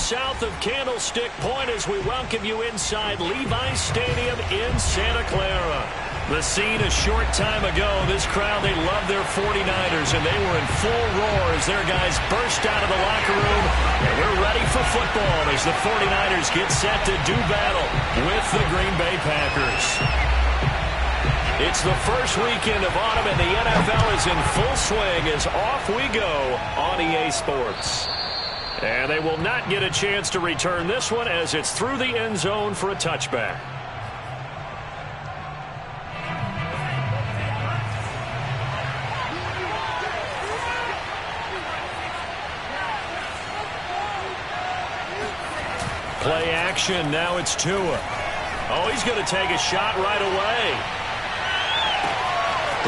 south of Candlestick Point as we welcome you inside Levi's Stadium in Santa Clara. The scene a short time ago, this crowd, they love their 49ers, and they were in full roar as their guys burst out of the locker room. And we're ready for football as the 49ers get set to do battle with the Green Bay Packers. It's the first weekend of autumn, and the NFL is in full swing as off we go on EA Sports. And they will not get a chance to return this one as it's through the end zone for a touchback. Play action, now it's Tua. Oh, he's going to take a shot right away.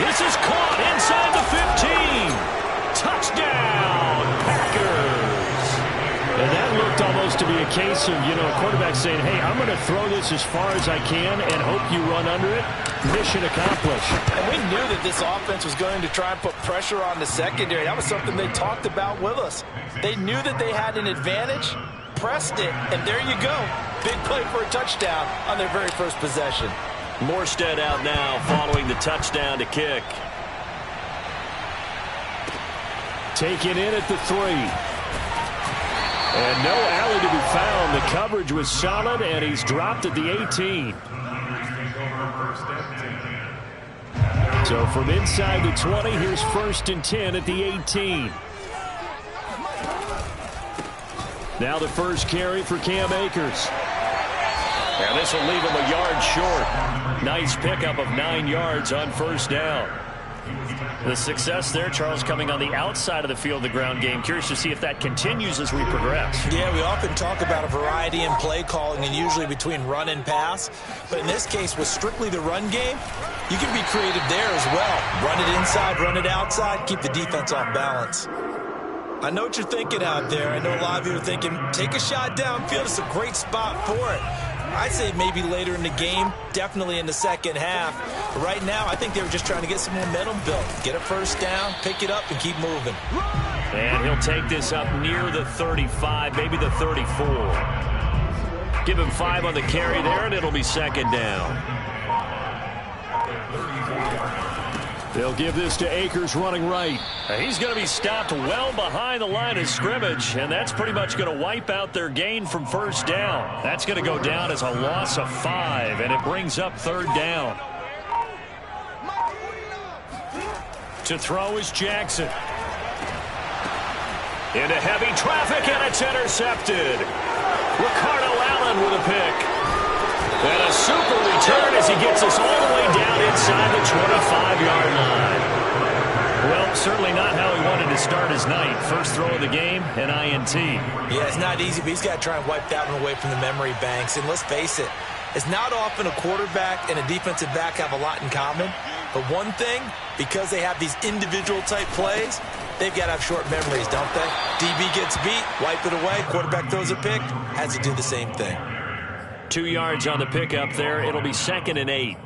This is caught inside the 15. Touchdown, Packers. And that looked almost to be a case of, a quarterback saying, hey, I'm going to throw this as far as I can and hope you run under it. Mission accomplished. And we knew that this offense was going to try and put pressure on the secondary. That was something they talked about with us. They knew that they had an advantage, pressed it, and there you go. Big play for a touchdown on their very first possession. Morstead out now following the touchdown to kick. Taken in at the 3. And no alley to be found. The coverage was solid, and he's dropped at the 18. So from inside the 20, here's 1st and 10 at the 18. Now the first carry for Cam Akers. And this will leave him a yard short. Nice pickup of 9 yards on first down. The success there, Charles, coming on the outside of the field, the ground game. Curious to see if that continues as we progress. Yeah, we often talk about a variety in play calling and usually between run and pass. But in this case, with strictly the run game, you can be creative there as well. Run it inside, run it outside, keep the defense off balance. I know what you're thinking out there. I know a lot of you are thinking, take a shot downfield. It's a great spot for it. I'd say maybe later in the game, definitely in the second half. But right now, I think they were just trying to get some momentum built. Get a first down, pick it up, and keep moving. And he'll take this up near the 35, maybe the 34. Give him 5 on the carry there, and it'll be second down. They'll give this to Akers running right. He's going to be stopped well behind the line of scrimmage, and that's pretty much going to wipe out their gain from first down. That's going to go down as a loss of 5, and it brings up third down. To throw is Jackson. Into heavy traffic, and it's intercepted. Ricardo Allen with a pick. And a super return as he gets us all the way down inside the 25-yard line. Well, certainly not how he wanted to start his night. First throw of the game, an INT. Yeah, it's not easy, but he's got to try and wipe that one away from the memory banks. And let's face it, it's not often a quarterback and a defensive back have a lot in common. But one thing, because they have these individual-type plays, they've got to have short memories, don't they? DB gets beat, wipe it away, quarterback throws a pick, has to do the same thing. 2 yards on the pickup there. It'll be 2nd and 8.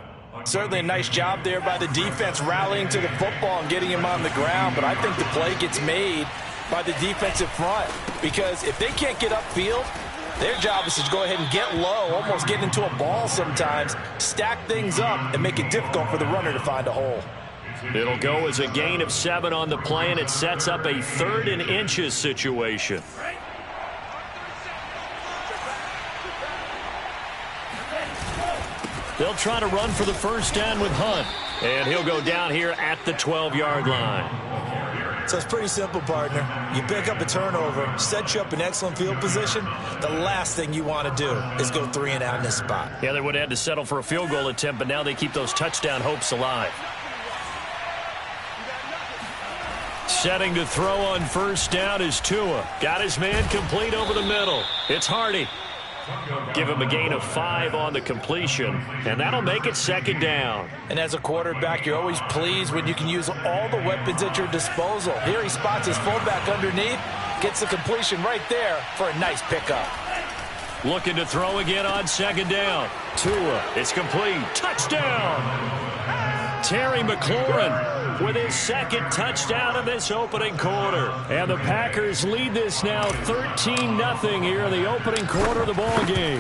Certainly a nice job there by the defense rallying to the football and getting him on the ground. But I think the play gets made by the defensive front because if they can't get upfield, their job is to go ahead and get low, almost get into a ball sometimes, stack things up, and make it difficult for the runner to find a hole. It'll go as a gain of 7 on the play, and it sets up a 3rd and inches situation. They'll try to run for the first down with Hunt. And he'll go down here at the 12-yard line. So it's pretty simple, partner. You pick up a turnover, set you up in excellent field position. The last thing you want to do is go 3 and out in this spot. Yeah, they would have had to settle for a field goal attempt, but now they keep those touchdown hopes alive. Setting to throw on first down is Tua. Got his man complete over the middle. It's Hardy. Give him a gain of 5 on the completion, and that'll make it second down. And as a quarterback, you're always pleased when you can use all the weapons at your disposal. Here he spots his fullback underneath, gets the completion right there for a nice pickup. Looking to throw again on second down. Tua, it's complete. Touchdown! Terry McLaurin with his second touchdown of this opening quarter. And the Packers lead this now 13-0 here in the opening quarter of the ball game.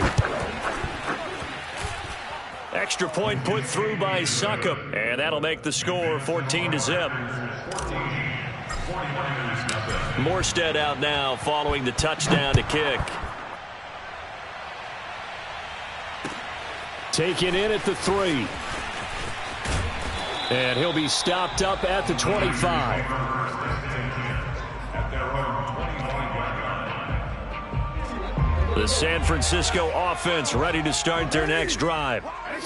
Extra point put through by Succop, and that'll make the score 14-0. Morstead out now following the touchdown to kick. Taken in at the 3. And he'll be stopped up at the 25. The San Francisco offense ready to start their next drive.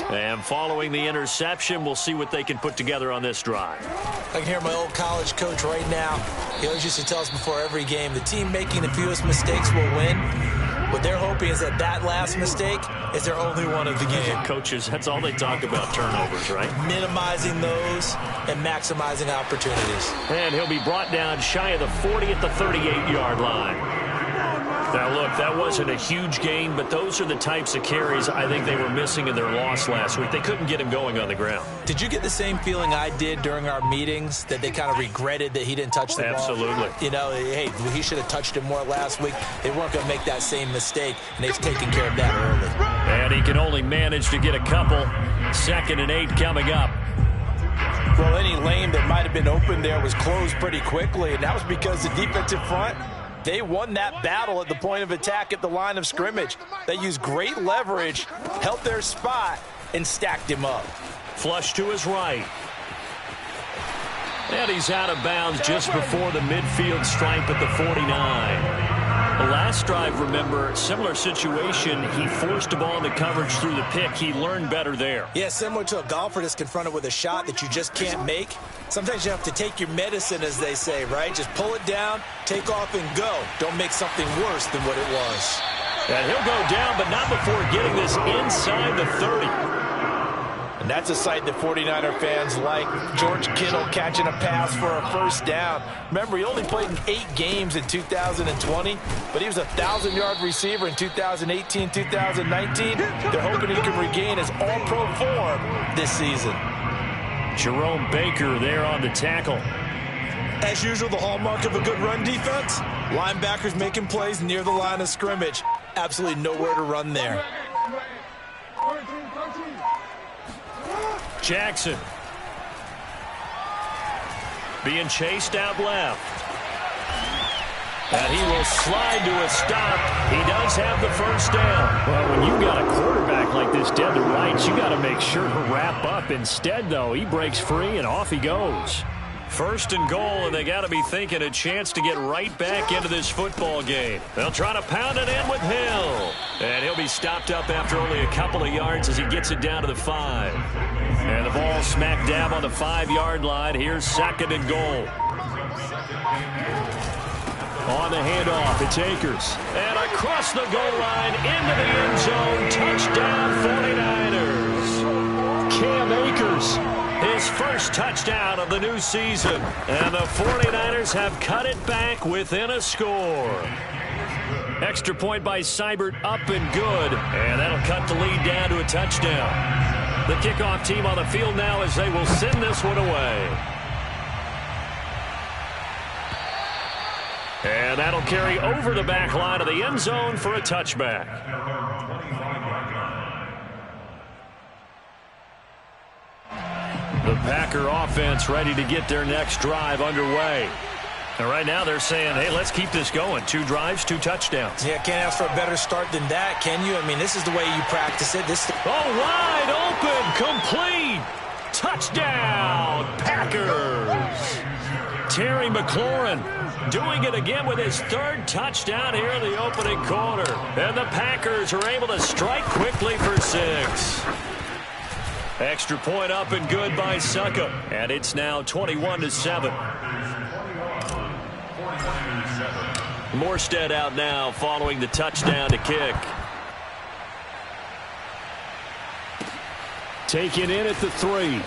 And following the interception, we'll see what they can put together on this drive. I can hear my old college coach right now. He always used to tell us before every game, the team making the fewest mistakes will win. What they're hoping is that last mistake is their only one of the game. Coaches, that's all they talk about, turnovers, right? Minimizing those and maximizing opportunities. And he'll be brought down shy of the 40 at the 38-yard line. Now, look, that wasn't a huge gain, but those are the types of carries I think they were missing in their loss last week. They couldn't get him going on the ground. Did you get the same feeling I did during our meetings, that they kind of regretted that he didn't touch the ball? Absolutely. You know, hey, he should have touched it more last week. They weren't going to make that same mistake, and they've taken care of that early. And he can only manage to get a couple. 2nd and 8 coming up. Well, any lane that might have been open there was closed pretty quickly, and that was because the defensive front, they won that battle at the point of attack at the line of scrimmage. They used great leverage, held their spot, and stacked him up. Flush to his right. And he's out of bounds just before the midfield stripe at the 49. The last drive, remember, similar situation. He forced the ball into coverage through the pick. He learned better there. Yeah, similar to a golfer that's confronted with a shot that you just can't make. Sometimes you have to take your medicine, as they say, right? Just pull it down, take off, and go. Don't make something worse than what it was. And he'll go down, but not before getting this inside the 30. And that's a sight that 49er fans like. George Kittle catching a pass for a first down. Remember, he only played in 8 games in 2020, but he was a 1,000-yard receiver in 2018, 2019. They're hoping he can regain his all-pro form this season. Jerome Baker there on the tackle. As usual, the hallmark of a good run defense, linebackers making plays near the line of scrimmage. Absolutely nowhere to run there. Jackson being chased out left. And he will slide to a stop. He does have the first down. Well, when you got a quarterback like this dead to rights, you got to make sure to wrap up. Instead, though, he breaks free and off he goes. 1st and goal, and they got to be thinking a chance to get right back into this football game. They'll try to pound it in with Hill. And he'll be stopped up after only a couple of yards as he gets it down to the 5. And the ball smack dab on the 5-yard line. Here's 2nd and goal. On the handoff, it's Akers. And across the goal line, into the end zone. Touchdown, 49ers. Cam Akers, his first touchdown of the new season. And the 49ers have cut it back within a score. Extra point by Seibert, up and good. And that'll cut the lead down to a touchdown. The kickoff team on the field now as they will send this one away. And that'll carry over the back line of the end zone for a touchback. The Packer offense ready to get their next drive underway. And right now they're saying, hey, let's keep this going. 2 drives, 2 touchdowns. Yeah, can't ask for a better start than that, can you? I mean, this is the way you practice it. Wide open, complete. Touchdown, Packers. Terry McLaurin doing it again with his 3rd touchdown here in the opening quarter. And the Packers are able to strike quickly for 6. Extra point up and good by Succop. And it's now 21-7. Morstead out now following the touchdown to kick. Taken in at the 3.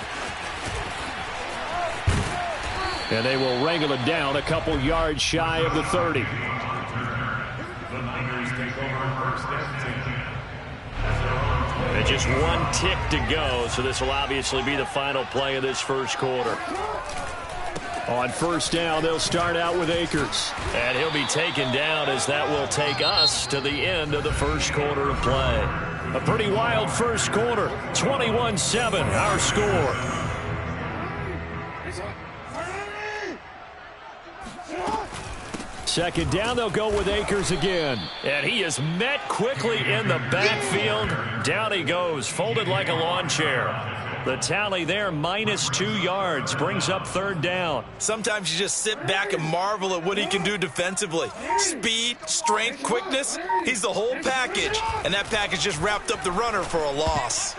And they will wrangle it down a couple yards shy of the 30. And just one tick to go, so this will obviously be the final play of this first quarter. On first down, they'll start out with Akers. And he'll be taken down as that will take us to the end of the first quarter of play. A pretty wild first quarter. 21-7, our score. Second down, they'll go with Akers again. And he is met quickly in the backfield. Down he goes, folded like a lawn chair. The tally there, -2 yards, brings up third down. Sometimes you just sit back and marvel at what he can do defensively. Speed, strength, quickness, he's the whole package. And that package just wrapped up the runner for a loss.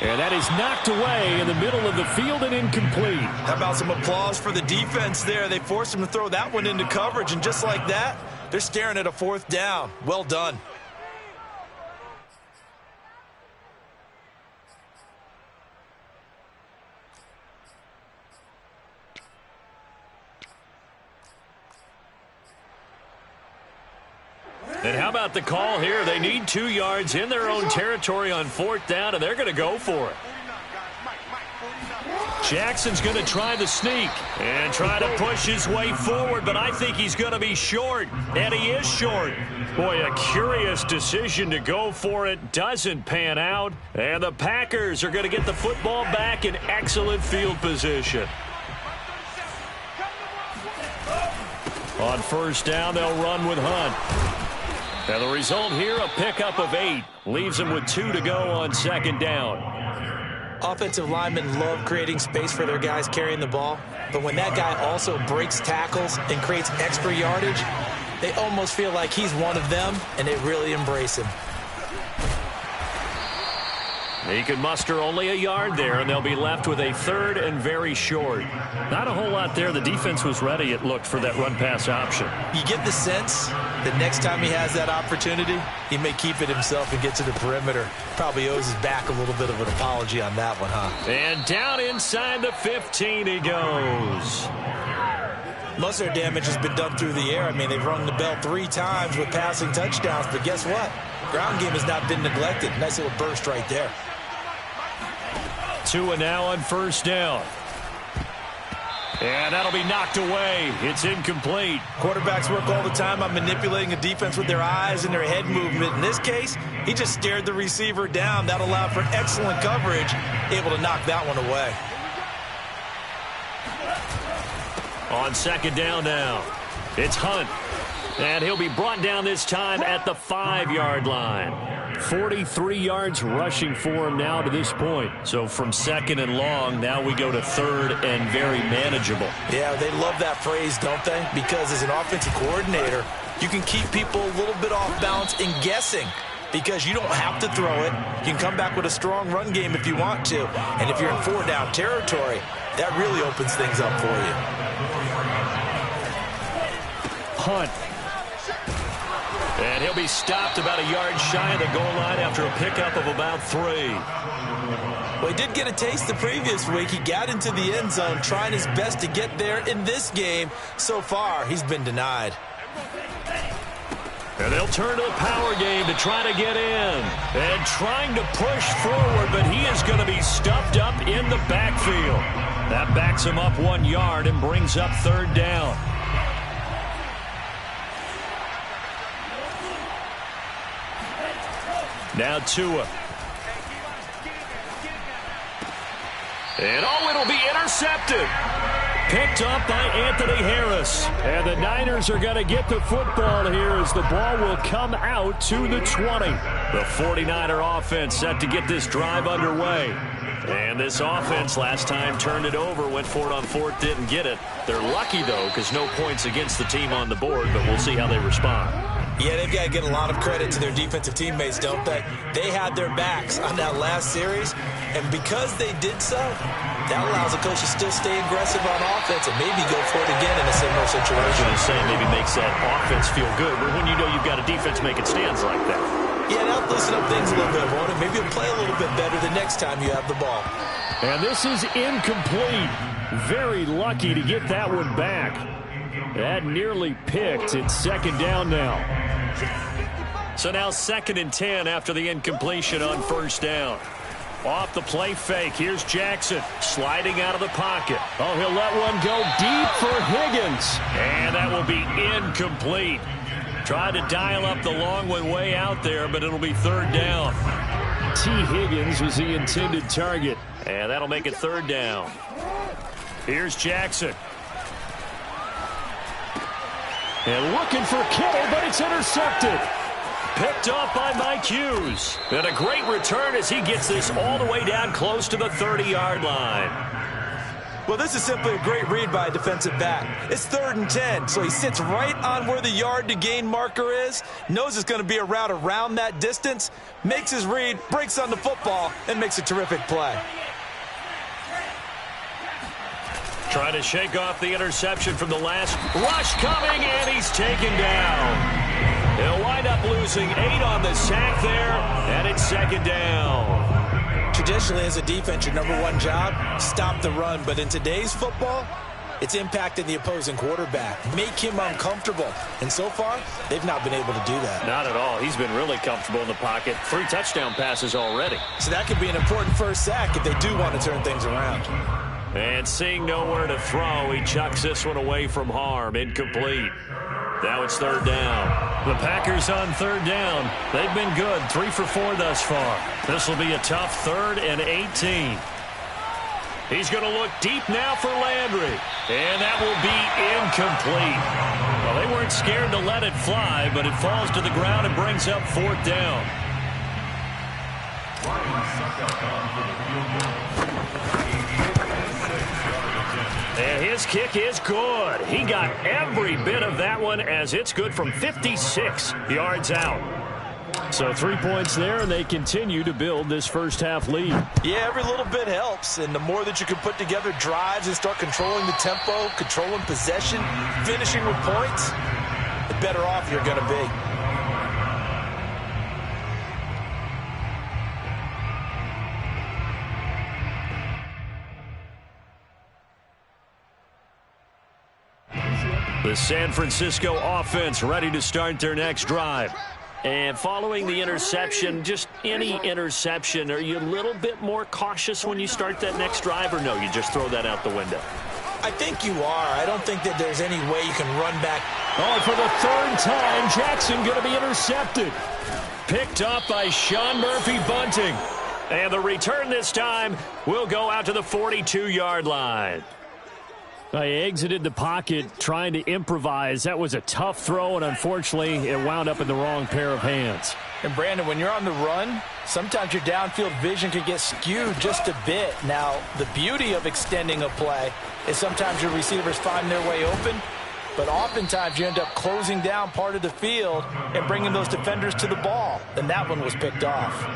And that is knocked away in the middle of the field and incomplete. How about some applause for the defense there? They forced him to throw that one into coverage, and just like that, they're staring at a fourth down. Well done. And how about the call here? They need 2 yards in their own territory on fourth down, and they're going to go for it. Jackson's going to try the sneak and try to push his way forward, but I think he's going to be short, and he is short. Boy, a curious decision to go for it. Doesn't pan out, and the Packers are going to get the football back in excellent field position. On first down, they'll run with Hunt. And the result here, a pickup of 8. Leaves him with 2 to go on second down. Offensive linemen love creating space for their guys carrying the ball, but when that guy also breaks tackles and creates extra yardage, they almost feel like he's one of them, and they really embrace him. He can muster only a yard there, and they'll be left with a third and very short. Not a whole lot there. The defense was ready, it looked, for that run-pass option. You get the sense that next time he has that opportunity, he may keep it himself and get to the perimeter. Probably owes his back a little bit of an apology on that one, huh? And down inside the 15 he goes. Most of their damage has been done through the air. I mean, they've rung the bell 3 times with passing touchdowns, but guess what? Ground game has not been neglected. Nice little burst right there. Tua now on first down. And that'll be knocked away. It's incomplete. Quarterbacks work all the time on manipulating a defense with their eyes and their head movement. In this case, he just stared the receiver down. That allowed for excellent coverage, able to knock that one away. On second down now, it's Hunt. And he'll be brought down this time at the 5-yard line. 43 yards rushing for him now to this point. So from second and long, now we go to third and very manageable. Yeah, they love that phrase, don't they? Because as an offensive coordinator, you can keep people a little bit off balance and guessing. Because you don't have to throw it. You can come back with a strong run game if you want to. And if you're in 4-down territory, that really opens things up for you. Hunt. And he'll be stopped about a yard shy of the goal line after a pickup of about 3. Well, he did get a taste the previous week. He got into the end zone trying his best to get there in this game. So far, he's been denied. And they'll turn to the power game to try to get in. And trying to push forward, but he is going to be stuffed up in the backfield. That backs him up 1 yard and brings up third down. Now Tua. And it'll be intercepted. Picked up by Anthony Harris. And the Niners are going to get the football here as the ball will come out to the 20. The 49er offense set to get this drive underway. And this offense last time turned it over, went for it on fourth, didn't get it. They're lucky, though, because no points against the team on the board, but we'll see how they respond. Yeah, they've got to get a lot of credit to their defensive teammates, don't they? They had their backs on that last series, and because they did so, that allows the coach to still stay aggressive on offense and maybe go for it again in a similar situation. I was going to say maybe makes that offense feel good, but when you know you've got a defense making stands like that. Yeah, that'll loosen up things a little bit, won't it? Maybe you'll play a little bit better the next time you have the ball. And this is incomplete. Very lucky to get that one back. That nearly picked. It's second down now. So now 2nd and 10 after the incompletion on first down. Off the play fake, here's Jackson sliding out of the pocket. Oh, he'll let one go deep for Higgins. And that will be incomplete. Tried to dial up the long one way out there, but it'll be 3rd down. T. Higgins was the intended target. And that'll make it 3rd down. Here's Jackson. And looking for Kittle, but it's intercepted. Picked off by Mike Hughes. And a great return as he gets this all the way down close to the 30-yard line. Well, this is simply a great read by a defensive back. It's 3rd and 10, so he sits right on where the yard-to-gain marker is, knows it's going to be a route around that distance, makes his read, breaks on the football, and makes a terrific play. Trying to shake off the interception from the last rush coming, and he's taken down. He'll wind up losing 8 on the sack there, and it's 2nd down. Traditionally, as a defense, your number one job, stop the run. But in today's football, it's impacting the opposing quarterback. Make him uncomfortable. And so far, they've not been able to do that. Not at all. He's been really comfortable in the pocket. 3 touchdown passes already. So that could be an important first sack if they do want to turn things around. And seeing nowhere to throw, he chucks this one away from harm. Incomplete. Now it's 3rd down. The Packers on 3rd down. They've been good. 3 for 4 thus far. This will be a tough 3rd and 18. He's going to look deep now for Landry. And that will be incomplete. Well, they weren't scared to let it fly, but it falls to the ground and brings up 4th down. And his kick is good. He got every bit of that one as it's good from 56 yards out. So 3 points there, and they continue to build this first half lead. Yeah, every little bit helps, and the more that you can put together drives and start controlling the tempo, controlling possession, finishing with points, the better off you're going to be. The San Francisco offense ready to start their next drive. And following the interception, just any interception, are you a little bit more cautious when you start that next drive, or no, you just throw that out the window? I think you are. I don't think that there's any way you can run back. Oh, for the 3rd time, Jackson going to be intercepted. Picked up by Sean Murphy-Bunting. And the return this time will go out to the 42-yard line. He exited the pocket trying to improvise. That was a tough throw, and unfortunately, it wound up in the wrong pair of hands. And, Brandon, when you're on the run, sometimes your downfield vision can get skewed just a bit. Now, the beauty of extending a play is sometimes your receivers find their way open, but oftentimes you end up closing down part of the field and bringing those defenders to the ball. And that one was picked off.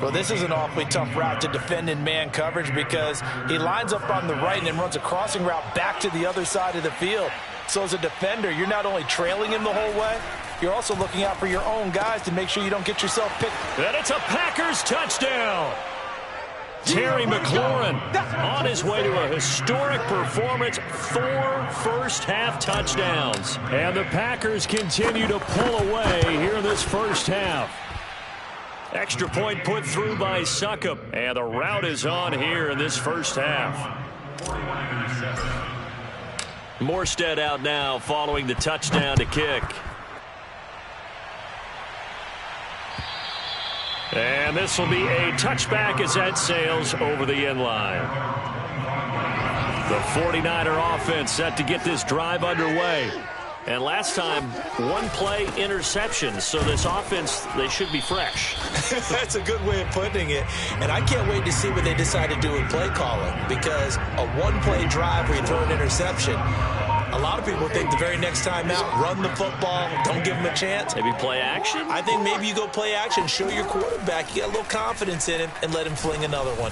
Well, this is an awfully tough route to defend in man coverage because he lines up on the right and then runs a crossing route back to the other side of the field. So as a defender, you're not only trailing him the whole way, you're also looking out for your own guys to make sure you don't get yourself picked. And it's a Packers touchdown. Terry McLaurin on his way to a historic performance, 4 first-half touchdowns. And the Packers continue to pull away here in this first half. Extra point put through by Succop. And the route is on here in this first half. Morstead out now following the touchdown to kick. And this will be a touchback as that sails over the end line. The 49er offense set to get this drive underway. And last time, 1-play interception. So this offense, they should be fresh. That's a good way of putting it. And I can't wait to see what they decide to do with play calling. Because a 1-play drive where you throw an interception, a lot of people think the very next time out, run the football, don't give them a chance. Maybe play action? I think maybe you go play action, show your quarterback you got a little confidence in him, and let him fling another one.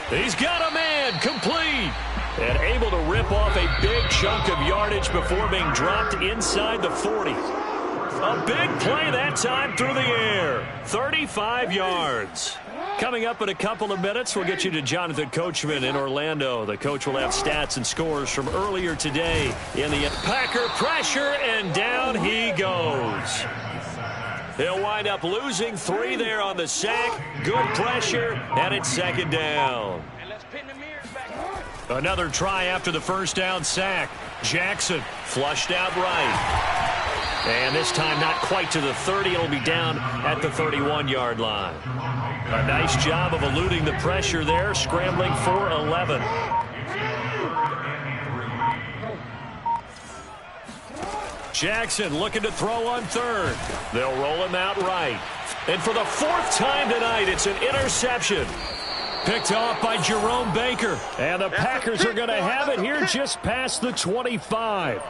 He's got a man, complete. And able to rip off a big chunk of yardage before being dropped inside the 40. A big play that time through the air. 35 yards. Coming up in a couple of minutes, we'll get you to Jonathan Coachman in Orlando. The coach will have stats and scores from earlier today in the Packer pressure, and down he goes. He'll wind up losing 3 there on the sack. Good pressure, and it's second down. Another try after the first down sack. Jackson flushed out right. And this time not quite to the 30. It'll be down at the 31-yard line. A nice job of eluding the pressure there, scrambling for 11. Jackson looking to throw on third. They'll roll him out right. And for the 4th time tonight, it's an interception. Picked off by Jerome Baker. And the Packers are going to have it here just past the 25.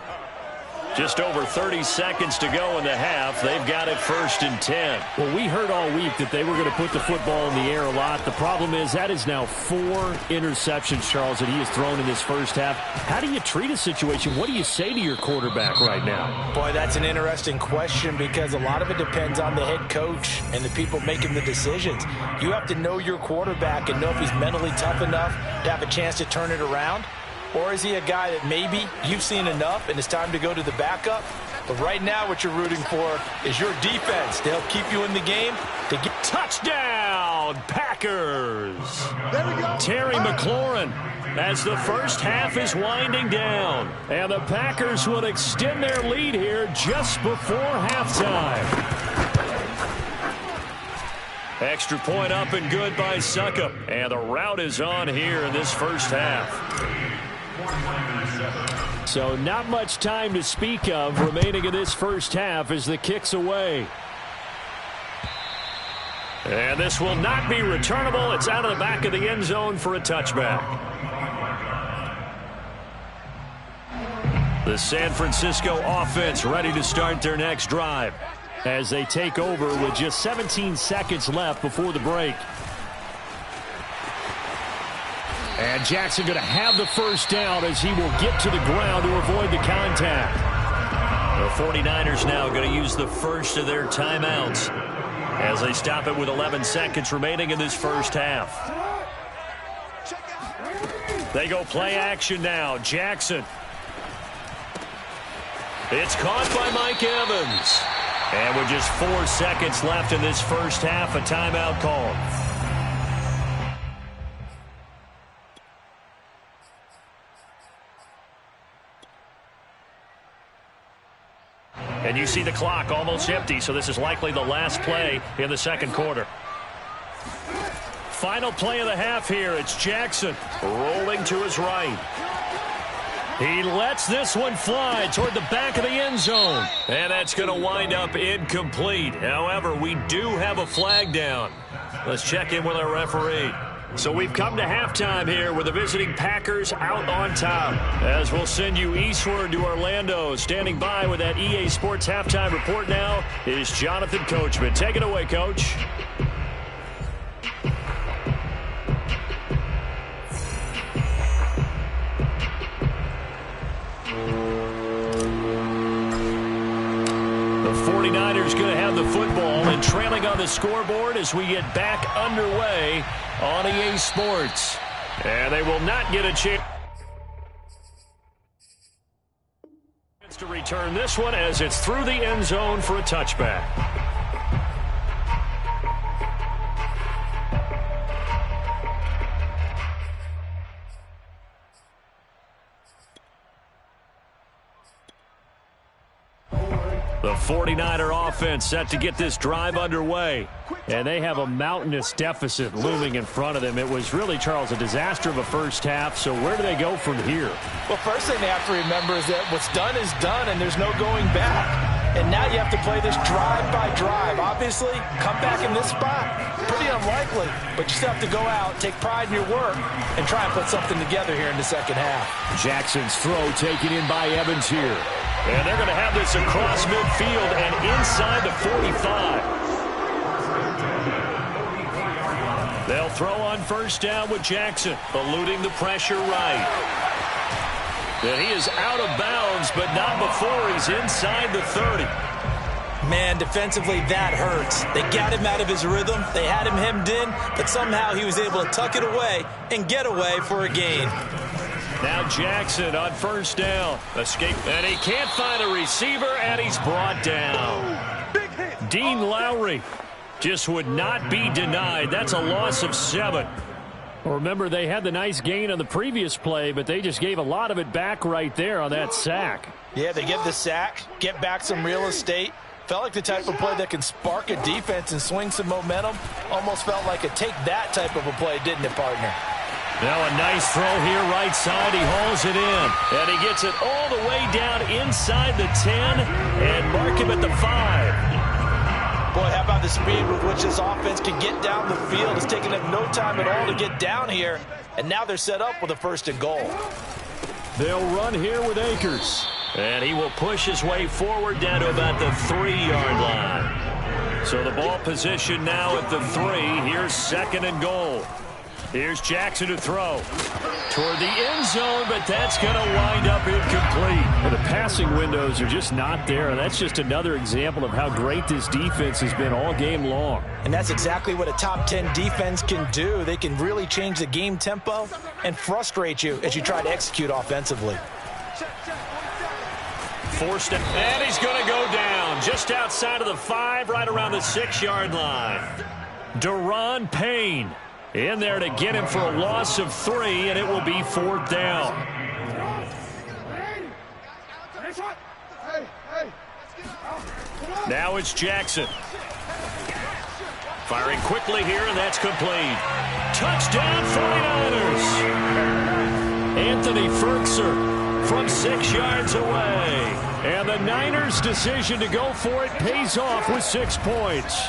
Just over 30 seconds to go in the half. They've got it 1st and 10. Well, we heard all week that they were going to put the football in the air a lot. The problem is that is now 4 interceptions, Charles, that he has thrown in this first half. How do you treat a situation? What do you say to your quarterback right now? Boy, that's an interesting question because a lot of it depends on the head coach and the people making the decisions. You have to know your quarterback and know if he's mentally tough enough to have a chance to turn it around. Or is he a guy that maybe you've seen enough and it's time to go to the backup? But right now what you're rooting for is your defense to help keep you in the game. To get touchdown, Packers. There we go. Terry McLaurin as the first half is winding down. And the Packers will extend their lead here just before halftime. Extra point up and good by Suckup. And the route is on here in this first half. So not much time to speak of remaining in this first half as the kick's away. And this will not be returnable. It's out of the back of the end zone for a touchback. The San Francisco offense ready to start their next drive as they take over with just 17 seconds left before the break. And Jackson going to have the first down as he will get to the ground to avoid the contact. The 49ers now going to use the first of their timeouts as they stop it with 11 seconds remaining in this first half. They go play action now. Jackson. It's caught by Mike Evans. And with just 4 seconds left in this first half, a timeout called. And you see the clock almost empty, so this is likely the last play in the second quarter. Final play of the half here. It's Jackson rolling to his right. He lets this one fly toward the back of the end zone. And that's going to wind up incomplete. However, we do have a flag down. Let's check in with our referee. So we've come to halftime here with the visiting Packers out on top. As we'll send you eastward to Orlando. Standing by with that EA Sports halftime report now is Jonathan Coachman. Take it away, Coach. The 49ers going to have the football and trailing on the scoreboard as we get back underway on EA Sports. And they will not get a chance to return this one as it's through the end zone for a touchback. The 49er offense set to get this drive underway. And they have a mountainous deficit looming in front of them. It was really, Charles, a disaster of a first half. So where do they go from here? Well, first thing they have to remember is that what's done is done, and there's no going back. And now you have to play this drive by drive. Obviously, come back in this spot. Pretty unlikely, but you still have to go out, take pride in your work, and try and put something together here in the second half. Jackson's throw taken in by Evans here. And they're going to have this across midfield and inside the 45. They'll throw on first down with Jackson, eluding the pressure right. And he is out of bounds, but not before he's inside the 30. Man, defensively, that hurts. They got him out of his rhythm. They had him hemmed in, but somehow he was able to tuck it away and get away for a gain. Now Jackson on first down. Escape, and he can't find a receiver, and he's brought down. Dean Lowry just would not be denied. That's a loss of 7. Well, remember, they had the nice gain on the previous play, but they just gave a lot of it back right there on that sack. Yeah, they get the sack, get back some real estate. Felt like the type of play that can spark a defense and swing some momentum. Almost felt like a take that type of a play, didn't it, partner? Now a nice throw here right side. He hauls it in. And he gets it all the way down inside the 10 and mark him at the 5. Boy, how about the speed with which this offense can get down the field? It's taken them no time at all to get down here. And now they're set up with a 1st and goal. They'll run here with Akers. And he will push his way forward down to about the 3-yard line. So the ball position now at the 3. Here's 2nd and goal. Here's Jackson to throw toward the end zone, but that's going to wind up incomplete. Well, the passing windows are just not there, and that's just another example of how great this defense has been all game long. And that's exactly what a top 10 defense can do. They can really change the game tempo and frustrate you as you try to execute offensively. Forced it, and he's going to go down just outside of the 5, right around the 6-yard line. Deron Payne in there to get him for a loss of 3, and it will be 4th down. Now it's Jackson. Firing quickly here, and that's complete. Touchdown 49ers. Anthony Ferkser from 6 yards away. And the Niners' decision to go for it pays off with 6 points.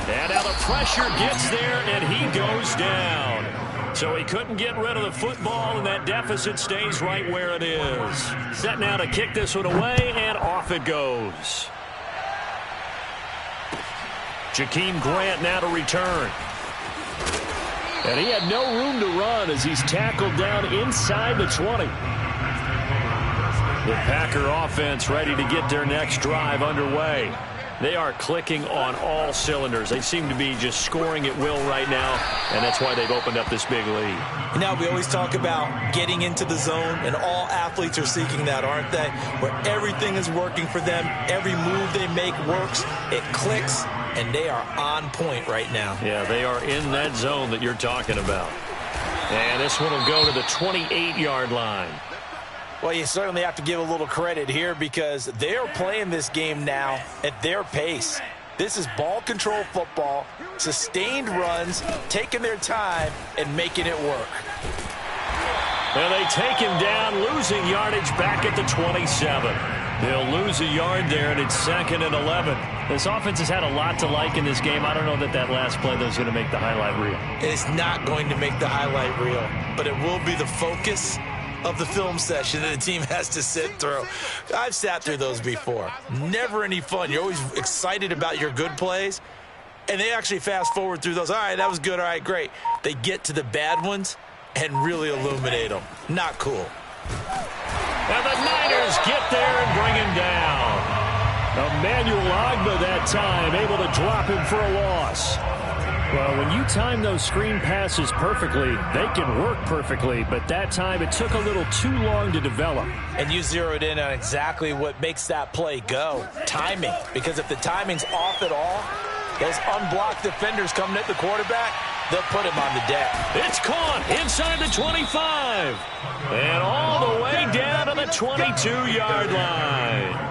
And now the pressure gets there, and he goes down. So he couldn't get rid of the football, and that deficit stays right where it is. Set now to kick this one away, and off it goes. Jakeem Grant now to return. And he had no room to run as he's tackled down inside the 20. The Packer offense ready to get their next drive underway. They are clicking on all cylinders. They seem to be just scoring at will right now, and that's why they've opened up this big lead. Now, we always talk about getting into the zone, and all athletes are seeking that, aren't they? Where everything is working for them, every move they make works, it clicks, and they are on point right now. Yeah, they are in that zone that you're talking about. And this one will go to the 28-yard line. Well, you certainly have to give a little credit here because they're playing this game now at their pace. This is ball control football, sustained runs, taking their time and making it work. And they take him down, losing yardage back at the 27. They'll lose a yard there, and it's 2nd and 11. This offense has had a lot to like in this game. I don't know that last play is going to make the highlight reel. It's not going to make the highlight reel, but it will be the focus of the film session that the team has to sit through. I've sat through those before. Never any fun. You're always excited about your good plays, and they actually fast forward through those. All right, that was good. All right, great. They get to the bad ones and really illuminate them. Not cool. And the Niners get there and bring him down. Emmanuel Ogbah that time, able to drop him for a loss. Well, when you time those screen passes perfectly, they can work perfectly, but that time it took a little too long to develop. And you zeroed in on exactly what makes that play go, timing. Because if the timing's off at all, those unblocked defenders coming at the quarterback, they'll put him on the deck. It's caught inside the 25. And all the way down to the 22-yard line.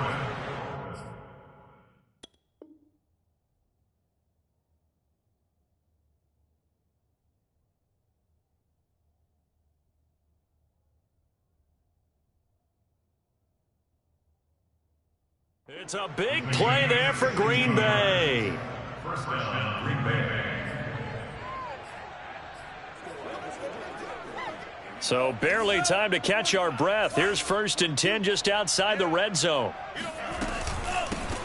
It's a big play there for Green Bay. First down, Green Bay. So barely time to catch our breath. Here's 1st and 10 just outside the red zone.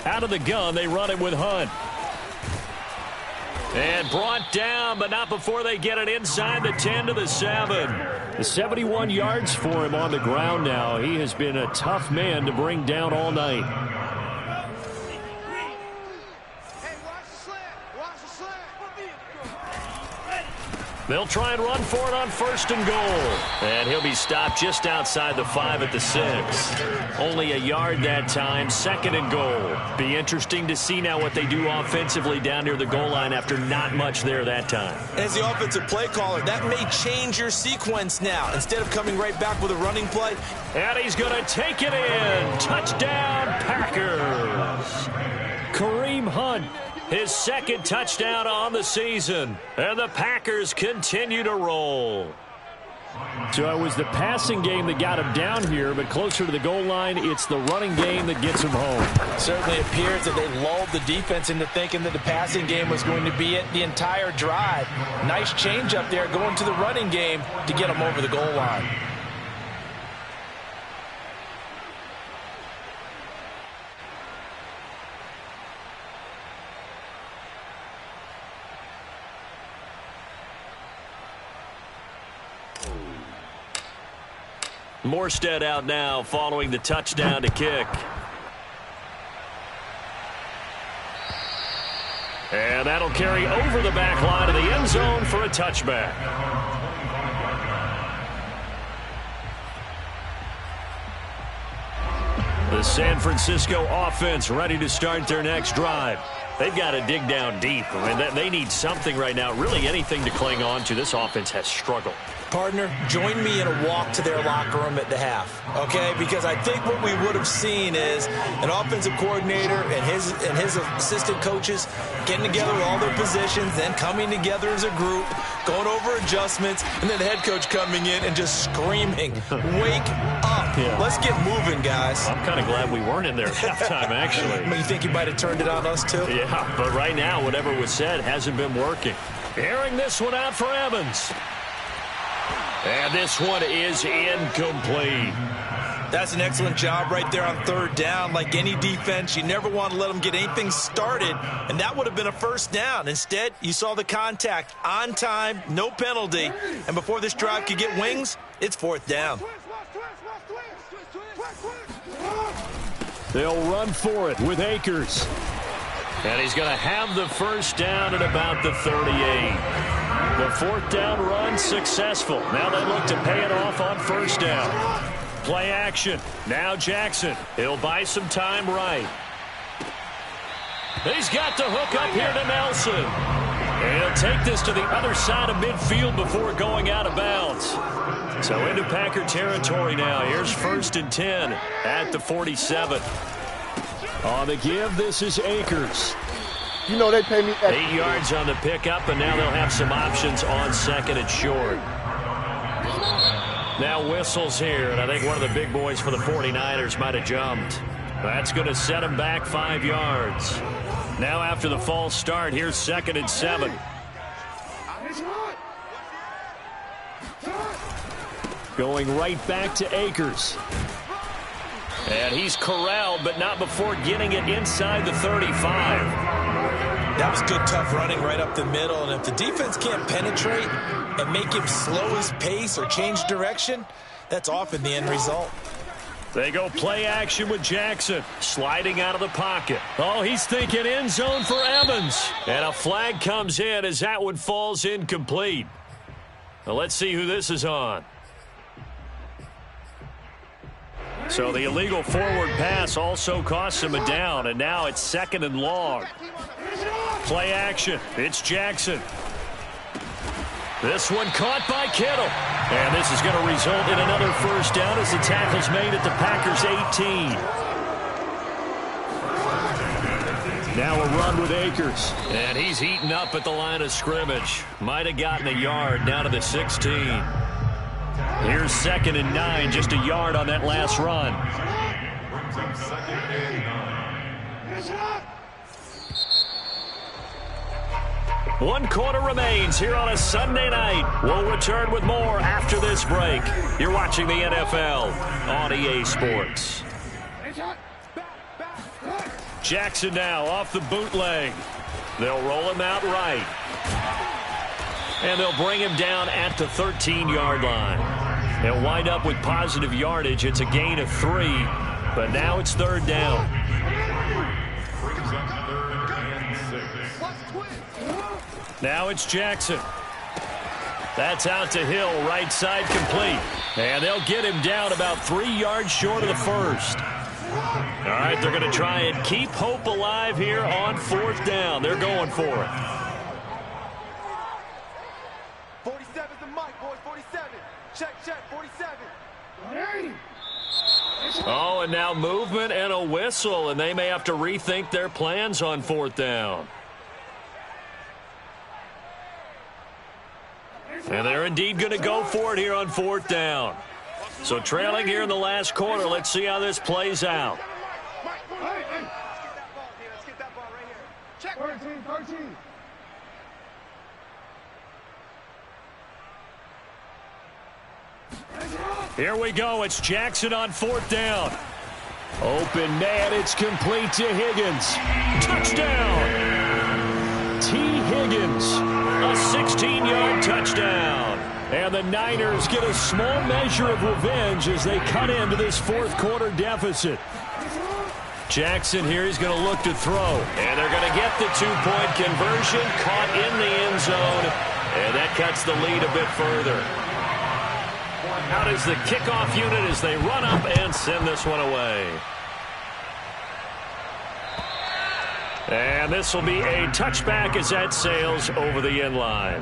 Out of the gun, they run it with Hunt. And brought down, but not before they get it inside the 10 to the 7. The 71 yards for him on the ground now. He has been a tough man to bring down all night. They'll try and run for it on 1st and goal. And he'll be stopped just outside the 5 at the 6. Only a yard that time, 2nd and goal. Be interesting to see now what they do offensively down near the goal line after not much there that time. As the offensive play caller, that may change your sequence now. Instead of coming right back with a running play. And he's going to take it in. Touchdown, Packers. Kareem Hunt, his 2nd touchdown on the season. And the Packers continue to roll. So it was the passing game that got him down here, but closer to the goal line, it's the running game that gets him home. Certainly appears that they lulled the defense into thinking that the passing game was going to be it the entire drive. Nice change up there going to the running game to get them over the goal line. Morstead out now following the touchdown to kick. And that'll carry over the back line of the end zone for a touchback. The San Francisco offense ready to start their next drive. They've got to dig down deep. I mean, they need something right now, really anything to cling on to. This offense has struggled. Partner, join me in a walk to their locker room at the half, okay? Because I think what we would have seen is an offensive coordinator and his assistant coaches getting together with all their positions, then coming together as a group, going over adjustments, and then the head coach coming in and just screaming, "Wake up. Yeah. Let's get moving, guys." I'm kind of glad we weren't in there at halftime, actually. You think you might have turned it on us, too? Yeah, but right now, whatever was said hasn't been working. Airing this one out for Evans. And this one is incomplete. That's an excellent job right there on 3rd down. Like any defense, you never want to let them get anything started, and that would have been a 1st down. Instead, you saw the contact on time, no penalty, and before this drive could get wings, it's 4th down. They'll run for it with Akers. And he's going to have the 1st down at about the 38. The 4th down run successful. Now they look to pay it off on 1st down. Play action. Now Jackson. He'll buy some time right. He's got the hook up here to Nelson. And he'll take this to the other side of midfield before going out of bounds. So into Packer territory now. Here's 1st and 10 at the 47. On the give, this is Akers. You know they pay me extra. 8 yards on the pickup, and now they'll have some options on 2nd and short. Now whistles here, and I think one of the big boys for the 49ers might have jumped. That's going to set him back 5 yards. Now after the false start, here's 2nd and 7. Going right back to Akers. And he's corralled, but not before getting it inside the 35. That was good, tough running right up the middle. And if the defense can't penetrate and make him slow his pace or change direction, that's often the end result. They go play action with Jackson. Sliding out of the pocket. Oh, he's thinking end zone for Evans. And a flag comes in as that one falls incomplete. Now let's see who this is on. So the illegal forward pass also costs him a down, and now it's 2nd and long. Play action. It's Jackson. This one caught by Kittle. And this is going to result in another 1st down as the tackle's made at the Packers' 18. Now a run with Akers. And he's eaten up at the line of scrimmage. Might have gotten a yard down to the 16. Here's 2nd and 9, just a yard on that last run. 1 quarter remains here on a Sunday night. We'll return with more after this break. You're watching the NFL on EA Sports. Jackson now off the bootleg. They'll roll him out right. And they'll bring him down at the 13-yard line. They'll wind up with positive yardage. It's a gain of 3, but now it's 3rd down. Now it's Jackson. That's out to Hill, right side complete. And they'll get him down about 3 yards short of the first. All right, they're going to try and keep hope alive here on 4th down. They're going for it. 47's the mic, boys. 47. Check, 47. Oh, and now movement and a whistle, and they may have to rethink their plans on 4th down. And they're indeed going to go for it here on 4th down. So trailing here in the last quarter, let's see how this plays out. Let's get that ball right here. Check. 13. Here we go. It's Jackson on 4th down. Open man. It's complete to Higgins. Touchdown. T. Higgins. A 16-yard touchdown. And the Niners get a small measure of revenge as they cut into this 4th quarter deficit. Jackson here, he's going to look to throw. And they're going to get the 2-point conversion, caught in the end zone. And that cuts the lead a bit further. Out is the kickoff unit as they run up and send this one away. And this will be a touchback as that sails over the end line.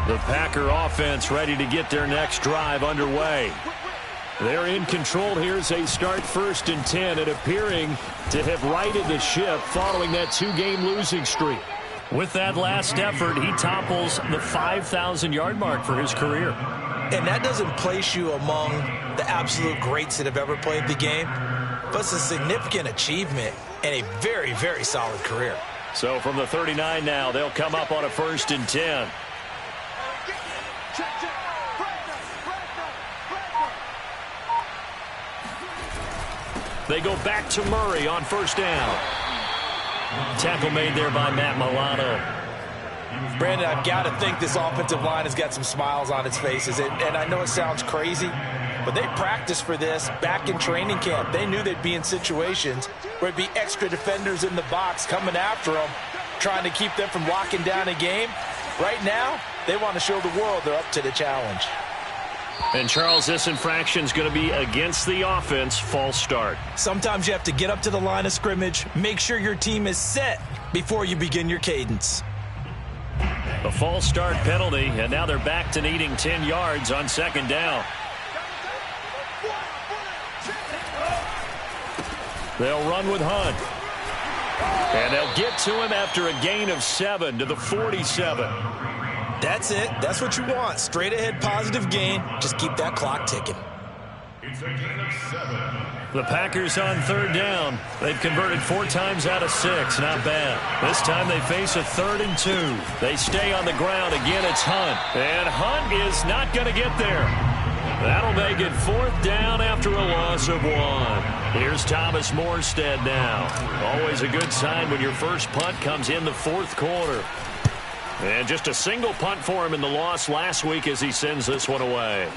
The Packer offense ready to get their next drive underway. They're in control here as they start 1st and 10 and appearing to have righted the ship following that 2-game losing streak. With that last effort, he topples the 5,000-yard mark for his career. And that doesn't place you among the absolute greats that have ever played the game, but it's a significant achievement and a very, very solid career. So from the 39 now, they'll come up on a 1st and 10. They go back to Murray on 1st down. Tackle made there by Matt Milano. Brandon, I've got to think this offensive line has got some smiles on its faces. And I know it sounds crazy, but they practiced for this back in training camp. They knew they'd be in situations where it'd be extra defenders in the box coming after them, trying to keep them from locking down a game. Right now, they want to show the world they're up to the challenge. And, Charles, this infraction is going to be against the offense, false start. Sometimes you have to get up to the line of scrimmage, make sure your team is set before you begin your cadence. A false start penalty, and now they're back to needing 10 yards on 2nd down. They'll run with Hunt. And they'll get to him after a gain of 7 to the 47. That's it. That's what you want. Straight ahead positive gain. Just keep that clock ticking. It's a gain of 7. The Packers on 3rd down. They've converted 4 times out of 6. Not bad. This time they face a 3rd and 2. They stay on the ground. Again, it's Hunt. And Hunt is not going to get there. That'll make it 4th down after a loss of 1. Here's Thomas Morstead now. Always a good sign when your first punt comes in the 4th quarter. And just a single punt for him in the loss last week as he sends this one away.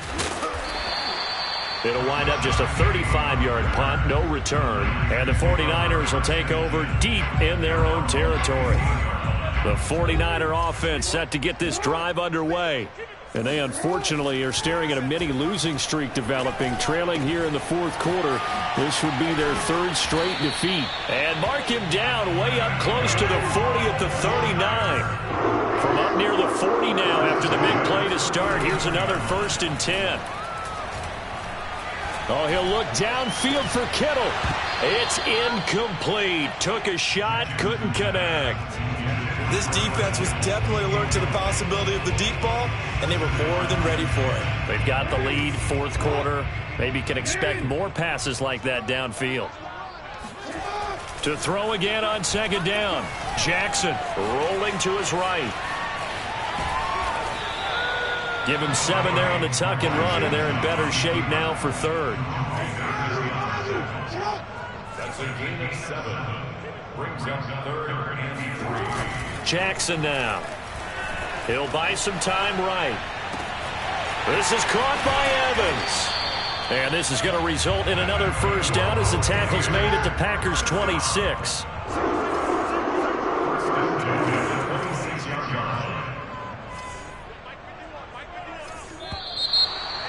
It'll wind up just a 35-yard punt, no return. And the 49ers will take over deep in their own territory. The 49er offense set to get this drive underway. And they unfortunately are staring at a mini losing streak developing, trailing here in the 4th quarter. This would be their 3rd straight defeat. And mark him down way up close to the 40 at the 39. From up near the 40 now after the big play to start. Here's another 1st and 10. Oh, he'll look downfield for Kittle. It's incomplete. Took a shot, couldn't connect. This defense was definitely alert to the possibility of the deep ball, and they were more than ready for it. They've got the lead, 4th quarter. Maybe can expect more passes like that downfield. To throw again on 2nd down. Jackson rolling to his right. Give him 7 there on the tuck and run, and they're in better shape now for 3rd. That's a gain of 7. Brings up 3rd and 3. Jackson now. He'll buy some time right. This is caught by Evans. And this is going to result in another first down as the tackle's made at the Packers' 26.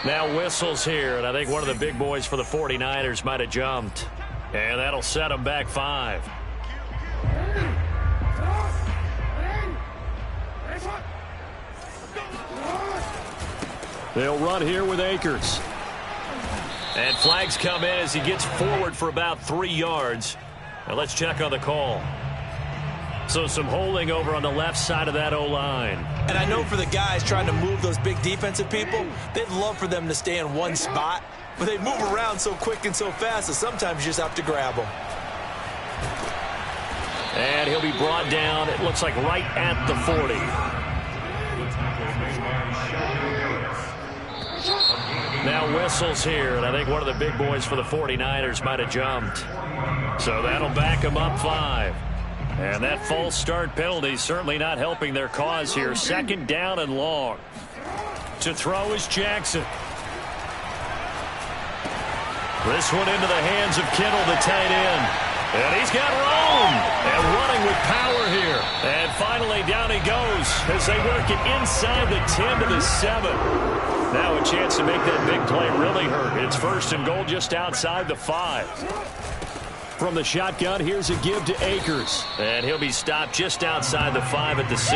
Now whistles here, and I think one of the big boys for the 49ers might have jumped. And that'll set them back 5. They'll run here with Akers. And flags come in as he gets forward for about 3 yards. Now let's check on the call. So some holding over on the left side of that O-line. And I know for the guys trying to move those big defensive people, they'd love for them to stay in one spot. But they move around so quick and so fast that sometimes you just have to grab them. And he'll be brought down, it looks like right at the 40. Now whistles here, and I think one of the big boys for the 49ers might have jumped. So that'll back them up 5. And that false start penalty certainly not helping their cause here. 2nd down and long. To throw is Jackson. This one into the hands of Kittle, the tight end. And he's got room. And running with power here. And finally down he goes as they work it inside the 10 to the 7. Now a chance to make that big play really hurt. It's 1st and goal just outside the 5. From the shotgun, here's a give to Akers. And he'll be stopped just outside the 5 at the 6.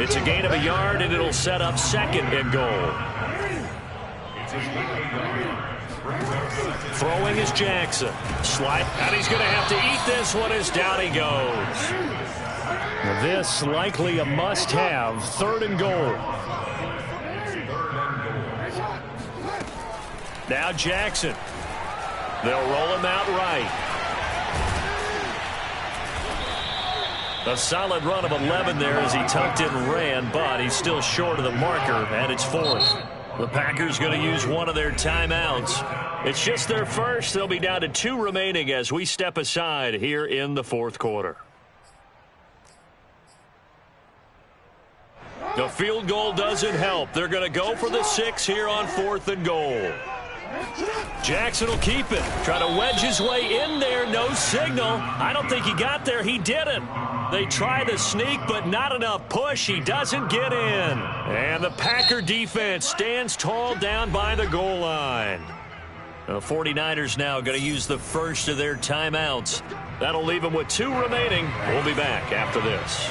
It's a gain of a yard, and it'll set up 2nd and goal. Throwing is Jackson. Slide, and he's going to have to eat this one as down he goes. This likely a must-have. 3rd and goal. Now Jackson. They'll roll him out right. A solid run of 11 there as he tucked it and ran, but he's still short of the marker, and it's 4th. The Packers going to use one of their timeouts. It's just their first. They'll be down to 2 remaining as we step aside here in the 4th quarter. The field goal doesn't help. They're going to go for the 6 here on 4th and goal. Jackson will keep it. Try to wedge his way in there. No signal. I don't think he got there. He didn't. They try to sneak, but not enough push. He doesn't get in. And the Packer defense stands tall down by the goal line. The 49ers now going to use the first of their timeouts. That'll leave them with 2 remaining. We'll be back after this.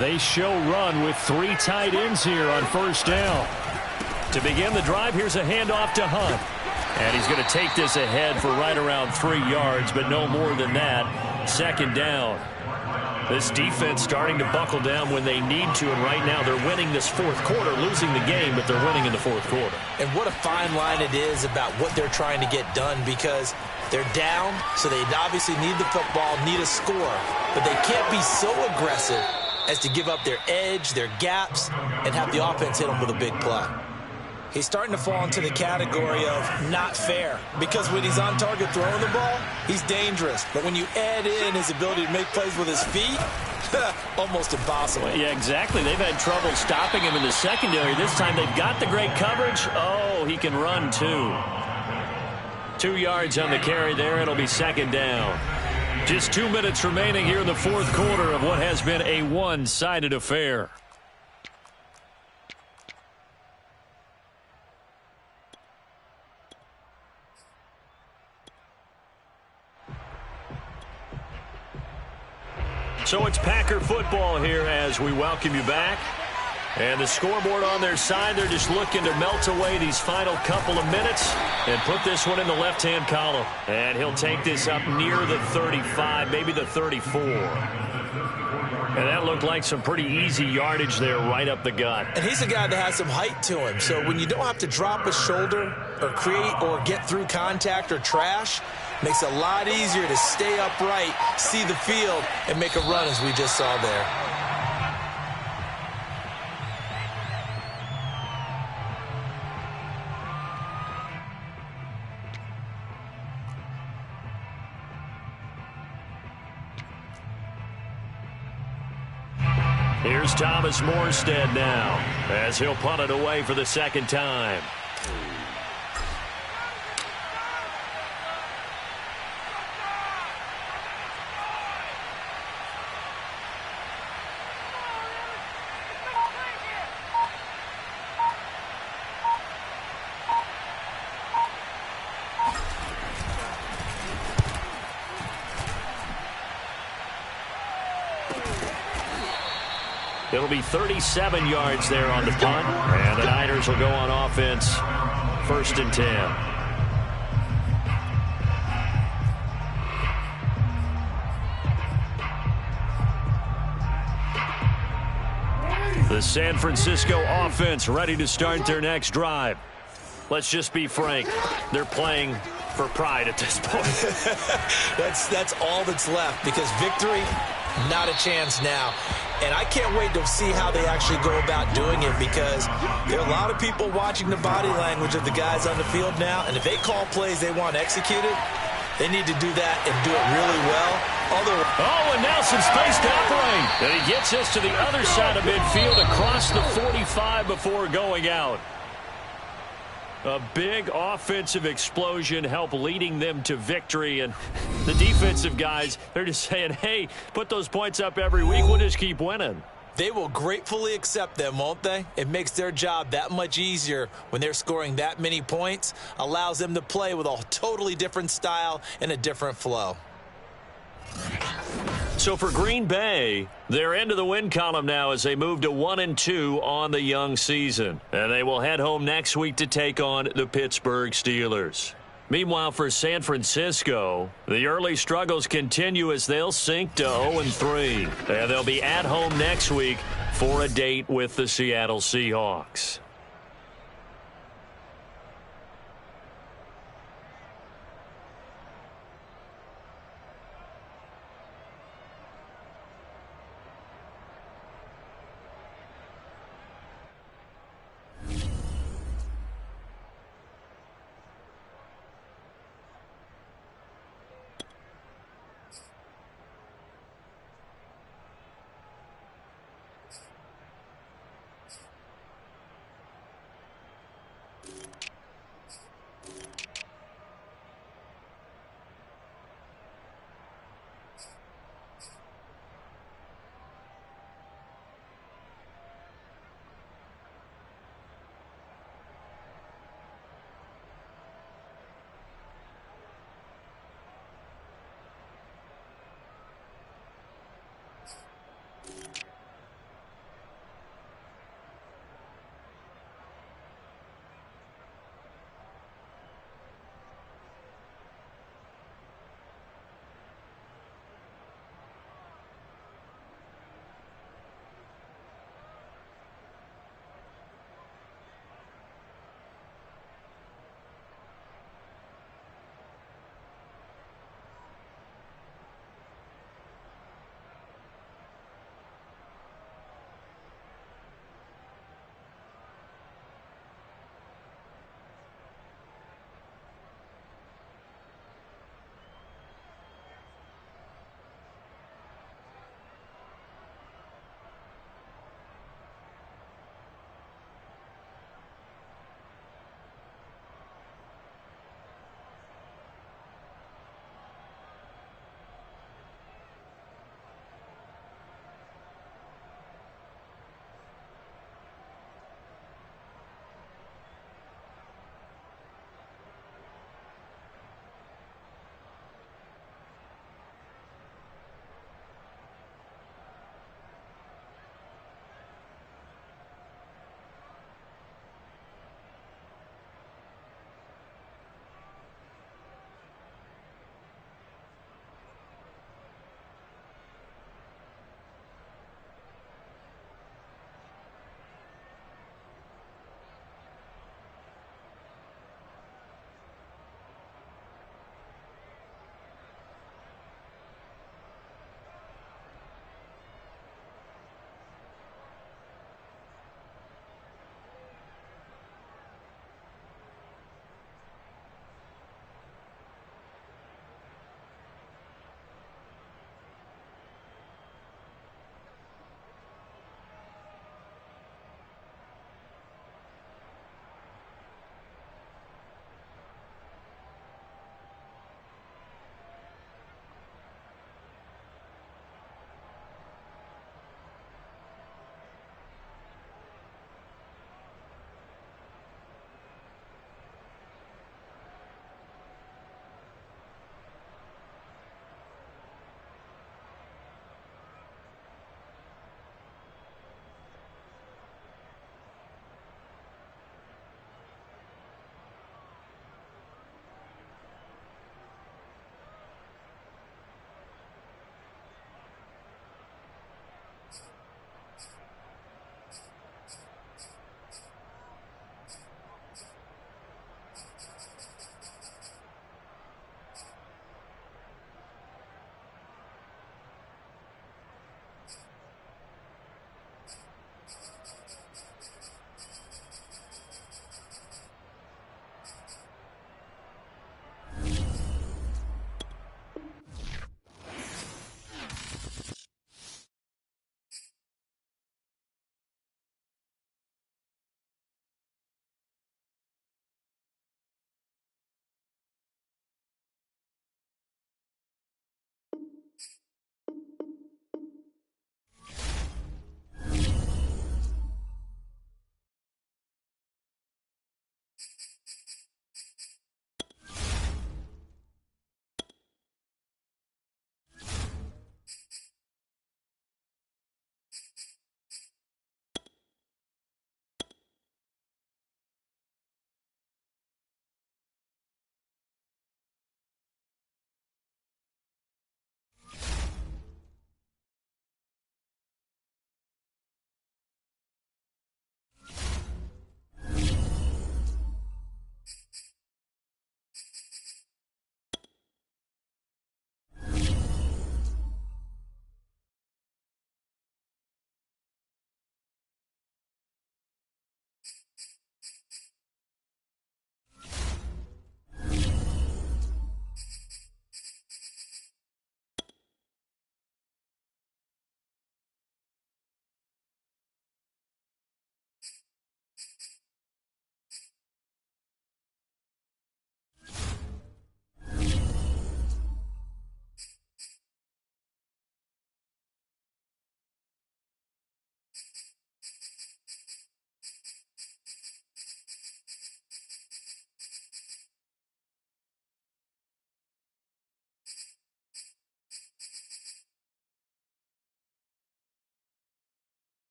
They show run with 3 tight ends here on 1st down. To begin the drive, here's a handoff to Hunt. And he's going to take this ahead for right around 3 yards, but no more than that. 2nd down. This defense starting to buckle down when they need to, and right now they're winning this 4th quarter, losing the game, but they're winning in the 4th quarter. And what a fine line it is about what they're trying to get done, because they're down, so they obviously need the football, need a score, but they can't be so aggressive as to give up their edge, their gaps, and have the offense hit them with a big play. He's starting to fall into the category of not fair, because when he's on target throwing the ball, he's dangerous. But when you add in his ability to make plays with his feet, almost impossible. Well, yeah, exactly. They've had trouble stopping him in the secondary. This time they've got the great coverage. Oh, he can run too. 2 yards on the carry there. It'll be 2nd down. Just 2 minutes remaining here in the 4th quarter of what has been a one-sided affair. So it's Packer football here as we welcome you back. And the scoreboard on their side, they're just looking to melt away these final couple of minutes and put this one in the left-hand column. And he'll take this up near the 35, maybe the 34. And that looked like some pretty easy yardage there right up the gut. And he's a guy that has some height to him. So when you don't have to drop a shoulder or create or get through contact or trash, makes it a lot easier to stay upright, see the field, and make a run as we just saw there. Here's Thomas Morstead now as he'll punt it away for the second time. It'll be 37 yards there on the punt, and the Niners will go on offense, 1st and 10. The San Francisco offense ready to start their next drive. Let's just be frank, they're playing for pride at this point. That's all that's left, because victory, not a chance now. And I can't wait to see how they actually go about doing it, because there are a lot of people watching the body language of the guys on the field now, and if they call plays they want executed, they need to do that and do it really well. Oh, and now some space to operate. And he gets us to the other side of midfield across the 45 before going out. A big offensive explosion helped leading them to victory. And the defensive guys, they're just saying, hey, put those points up every week. We'll just keep winning. They will gratefully accept them, won't they? It makes their job that much easier when they're scoring that many points. Allows them to play with a totally different style and a different flow. So for Green Bay, they're into the win column now as they move to 1-2 on the young season. And they will head home next week to take on the Pittsburgh Steelers. Meanwhile, for San Francisco, the early struggles continue as they'll sink to 0-3. And they'll be at home next week for a date with the Seattle Seahawks.